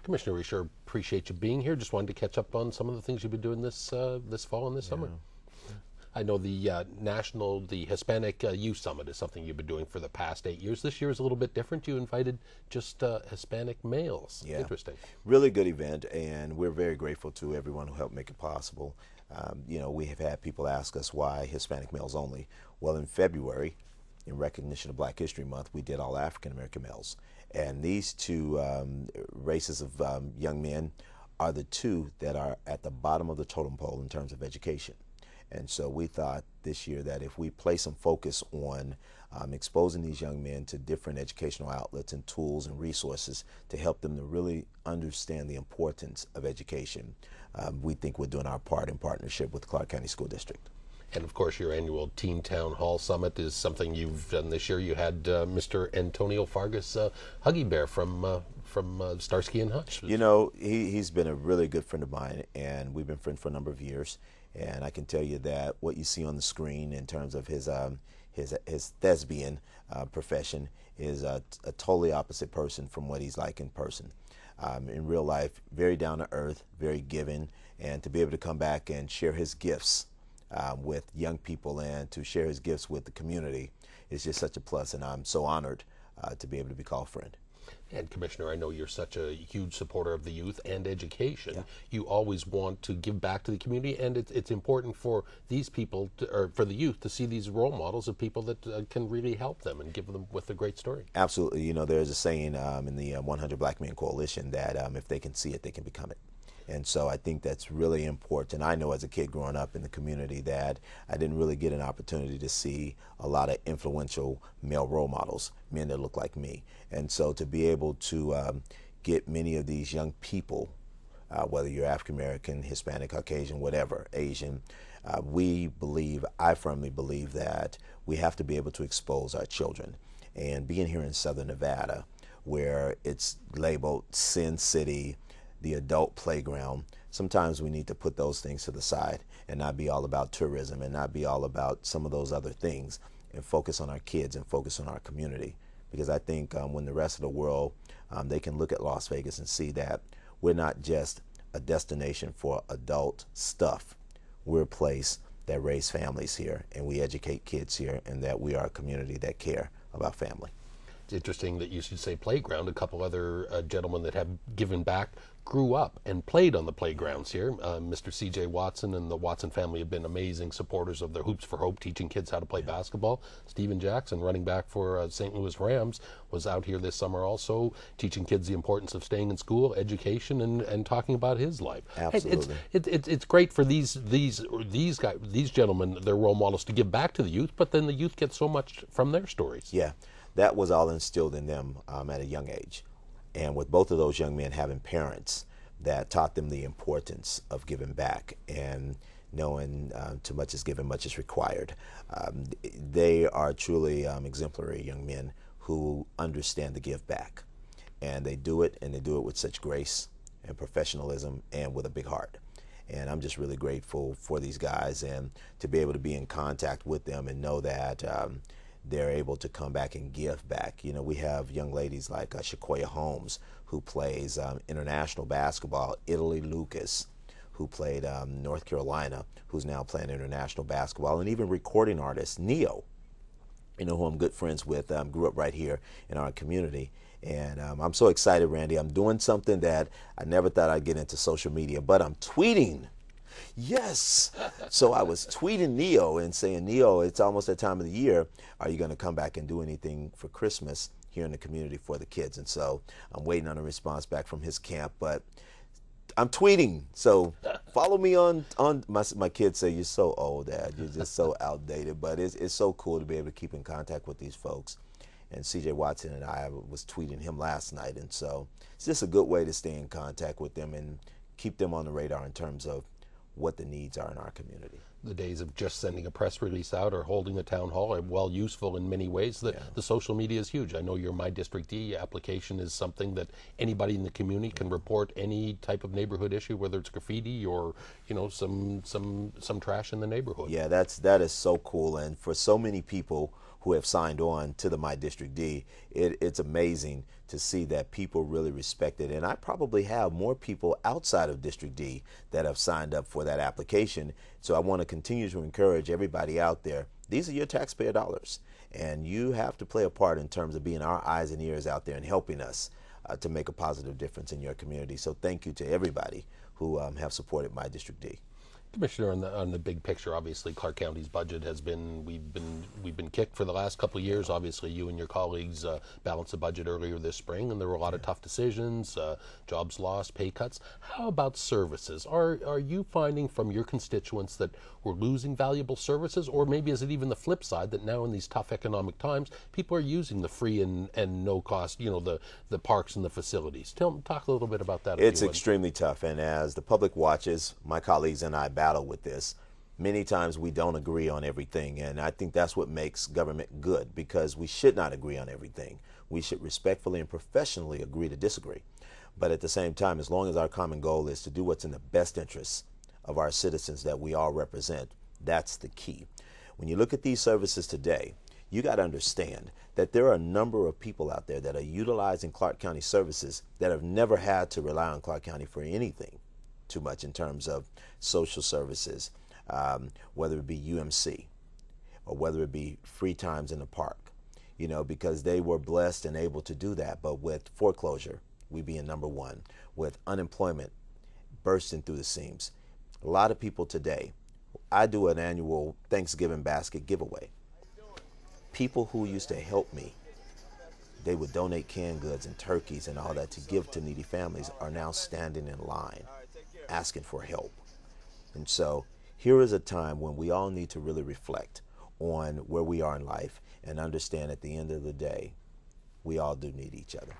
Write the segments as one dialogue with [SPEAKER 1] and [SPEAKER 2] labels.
[SPEAKER 1] Commissioner, we sure appreciate you being here. Just wanted to catch up on some of the things you've been doing this this fall and this summer. I know the Hispanic Youth Summit is something you've been doing for the past 8 years. This year is a little bit different. You invited just Hispanic males.
[SPEAKER 2] Yeah.
[SPEAKER 1] Interesting.
[SPEAKER 2] Really good event, and we're very grateful to everyone who helped make it possible. We have had people ask us why Hispanic males only. Well, in February, in recognition of Black History Month, we did all African American males. And these two races of young men are the two that are at the bottom of the totem pole in terms of education. And so we thought this year that if we place some focus on exposing these young men to different educational outlets and tools and resources to help them to really understand the importance of education, we think we're doing our part in partnership with Clark County School District.
[SPEAKER 1] And of course, your annual Teen Town Hall Summit is something you've done this year. You had Mr. Antonio Fargas, Huggy Bear from Starsky and Hutch.
[SPEAKER 2] You know, he's been a really good friend of mine, and we've been friends for a number of years. And I can tell you that what you see on the screen in terms of his thespian profession is a totally opposite person from what he's like in person. In real life, very down to earth, very giving, and to be able to come back and share his gifts with young people and to share his gifts with the community is just such a plus, and I'm so honored to be able to be called friend.
[SPEAKER 1] And Commissioner, I know you're such a huge supporter of the youth and education.
[SPEAKER 2] Yeah.
[SPEAKER 1] You always want to give back to the community, and it's important for these people, or for the youth, to see these role models of people that can really help them and give them with a great story.
[SPEAKER 2] Absolutely. You know, there's a saying in the 100 Black Men Coalition that if they can see it, they can become it. And so I think that's really important. I know as a kid growing up in the community that I didn't really get an opportunity to see a lot of influential male role models, men that look like me. And so to be able to get many of these young people, whether you're African American, Hispanic, Caucasian, whatever, Asian, I firmly believe that we have to be able to expose our children. And being here in Southern Nevada, where it's labeled Sin City, the adult playground, sometimes we need to put those things to the side and not be all about tourism and not be all about some of those other things and focus on our kids and focus on our community. Because I think when the rest of the world, they can look at Las Vegas and see that we're not just a destination for adult stuff. We're a place that raise families here and we educate kids here, and that we are a community that care about family.
[SPEAKER 1] It's interesting that you should say playground. A couple other gentlemen that have given back grew up and played on the playgrounds here. Mr. C.J. Watson and the Watson family have been amazing supporters of the Hoops for Hope, teaching kids how to play basketball. Stephen Jackson, running back for St. Louis Rams, was out here this summer also teaching kids the importance of staying in school, education, and talking about his life.
[SPEAKER 2] Absolutely.
[SPEAKER 1] It's great for these gentlemen, their role models, to give back to the youth, but then the youth get so much from their stories.
[SPEAKER 2] Yeah, that was all instilled in them at a young age. And with both of those young men having parents that taught them the importance of giving back and knowing too much is given, much is required, they are truly exemplary young men who understand the give back. And they do it with such grace and professionalism and with a big heart. And I'm just really grateful for these guys and to be able to be in contact with them and know that they're able to come back and give back. You know, we have young ladies like Shaquoia Holmes, who plays international basketball, Italy Lucas, who played North Carolina, who's now playing international basketball, and even recording artist Neo, you know, who I'm good friends with, grew up right here in our community. And I'm so excited, Randy. I'm doing something that I never thought I'd get into social media, but I'm tweeting. Yes. So I was tweeting Neo and saying, Neo, it's almost that time of the year. Are you going to come back and do anything for Christmas here in the community for the kids? And so I'm waiting on a response back from his camp, but I'm tweeting. So follow me on my kids say, you're so old, Dad. You're just so outdated. But it's so cool to be able to keep in contact with these folks. And CJ Watson and I was tweeting him last night. And so it's just a good way to stay in contact with them and keep them on the radar in terms of what the needs are in our community.
[SPEAKER 1] The days of just sending a press release out or holding a town hall are well useful in many ways. The social media is huge. I know your My District D application is something that anybody in the community can report any type of neighborhood issue, whether it's graffiti or, you know, some trash in the neighborhood.
[SPEAKER 2] Yeah, that is so cool. And for so many people who have signed on to the My District D. It's amazing to see that people really respect it. And I probably have more people outside of District D that have signed up for that application. So I want to continue to encourage everybody out there. These are your taxpayer dollars, and you have to play a part in terms of being our eyes and ears out there and helping us to make a positive difference in your community. So thank you to everybody who have supported My District D.
[SPEAKER 1] Commissioner, on the big picture, obviously Clark County's budget has been we've been kicked for the last couple of years. Obviously, you and your colleagues balanced the budget earlier this spring, and there were a lot of tough decisions, jobs lost, pay cuts. How about services? Are you finding from your constituents that we're losing valuable services, or maybe is it even the flip side that now in these tough economic times, people are using the free and no cost, the parks and the facilities? Talk a little bit about that.
[SPEAKER 2] It's extremely tough, and as the public watches, my colleagues and I battle with this. Many times we don't agree on everything, and I think that's what makes government good, because we should not agree on everything. We should respectfully and professionally agree to disagree. But at the same time, as long as our common goal is to do what's in the best interests of our citizens that we all represent, that's the key. When you look at these services today, you got to understand that there are a number of people out there that are utilizing Clark County services that have never had to rely on Clark County for anything too much in terms of social services, whether it be UMC or whether it be free times in the park, because they were blessed and able to do that. But with foreclosure, we being number one, with unemployment bursting through the seams, a lot of people today, I do an annual Thanksgiving basket giveaway. People who used to help me, they would donate canned goods and turkeys and all that to give to needy families, are now standing in line asking for help. And so here is a time when we all need to really reflect on where we are in life and understand at the end of the day, we all do need each other.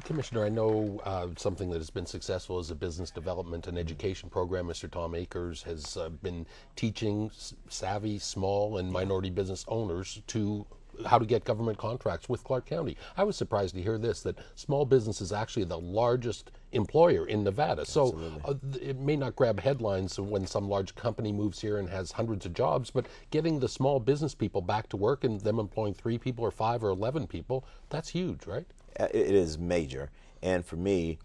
[SPEAKER 1] Commissioner, I know something that has been successful is a business development and education program. Mr. Tom Akers has been teaching savvy small and minority business owners to how to get government contracts with Clark County. I was surprised to hear this, that small business is actually the largest employer in Nevada.
[SPEAKER 2] Absolutely.
[SPEAKER 1] So it may not grab headlines when some large company moves here and has hundreds of jobs, but getting the small business people back to work and them employing 3 people or 5 or 11 people, that's huge, right?
[SPEAKER 2] It is major. And for me,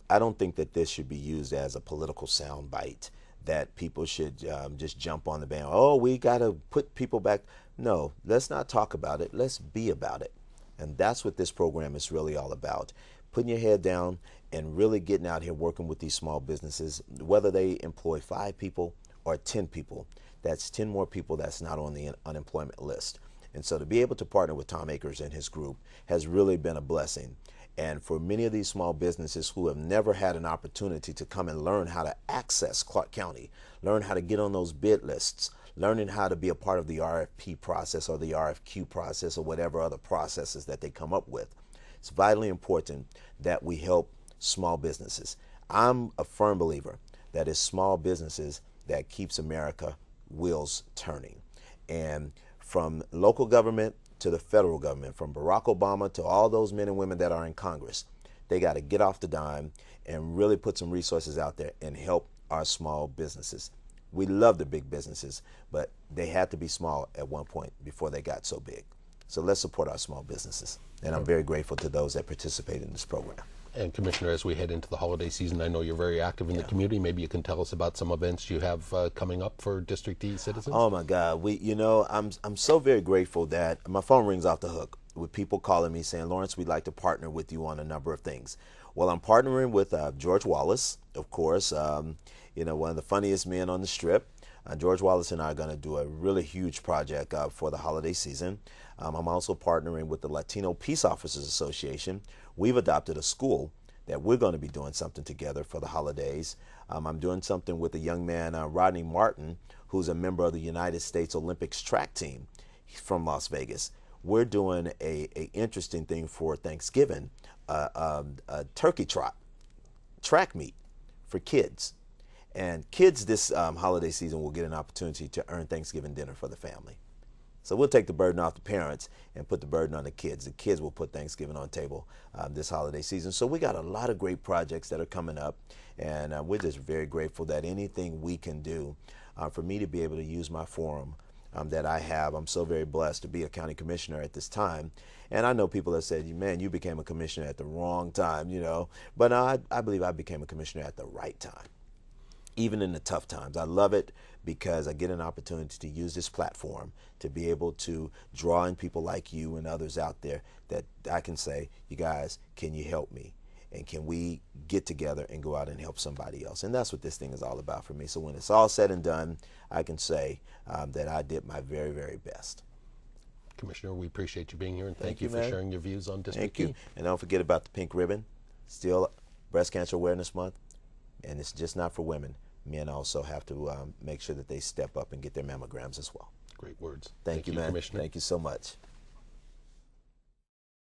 [SPEAKER 2] I don't think that this should be used as a political soundbite, that people should just jump on the band. Oh, we got to put people back. No, let's not talk about it. Let's be about it. And that's what this program is really all about. Putting your head down and really getting out here working with these small businesses, whether they employ 5 people or 10 people. That's 10 more people that's not on the unemployment list. And so to be able to partner with Tom Akers and his group has really been a blessing. And for many of these small businesses who have never had an opportunity to come and learn how to access Clark County, learn how to get on those bid lists, learning how to be a part of the RFP process or the RFQ process or whatever other processes that they come up with, it's vitally important that we help small businesses. I'm a firm believer that it's small businesses that keeps America wheels turning. And from local government to the federal government, from Barack Obama to all those men and women that are in Congress, they got to get off the dime and really put some resources out there and help our small businesses. We love the big businesses, but they had to be small at one point before they got so big. So let's support our small businesses. And I'm very grateful to those that participate in this program. And
[SPEAKER 1] Commissioner, as we head into the holiday season, I know you're very active in the community. Maybe you can tell us about some events you have coming up for District D citizens.
[SPEAKER 2] Oh my God, I'm so very grateful that my phone rings off the hook with people calling me saying, Lawrence, we'd like to partner with you on a number of things. Well, I'm partnering with George Wallace, of course, one of the funniest men on the Strip. George Wallace and I are going to do a really huge project for the holiday season. I'm also partnering with the Latino Peace Officers Association. We've adopted a school that we're going to be doing something together for the holidays. I'm doing something with a young man, Rodney Martin, who's a member of the United States Olympics track team. He's from Las Vegas. We're doing a interesting thing for Thanksgiving, a turkey trot, track meet for kids. And kids this holiday season will get an opportunity to earn Thanksgiving dinner for the family. So we'll take the burden off the parents and put the burden on the kids. The kids will put Thanksgiving on the table this holiday season. So we got a lot of great projects that are coming up, and we're just very grateful that anything we can do for me to be able to use my forum that I have. I'm so very blessed to be a county commissioner at this time. And I know people that said, man, you became a commissioner at the wrong time, you know. But I believe I became a commissioner at the right time, even in the tough times. I love it because I get an opportunity to use this platform to be able to draw in people like you and others out there that I can say, you guys, can you help me? And can we get together and go out and help somebody else? And that's what this thing is all about for me. So when it's all said and done, I can say that I did my very, very best.
[SPEAKER 1] Commissioner, we appreciate you being here, and thank you for
[SPEAKER 2] man.
[SPEAKER 1] sharing your views on District
[SPEAKER 2] Thank you.
[SPEAKER 1] E.
[SPEAKER 2] And don't forget about the pink ribbon. Still Breast Cancer Awareness Month. And it's just not for women. Men also have to make sure that they step up and get their mammograms as well.
[SPEAKER 1] Great words.
[SPEAKER 2] Thank you, man.
[SPEAKER 1] Commissioner.
[SPEAKER 2] Thank you so much.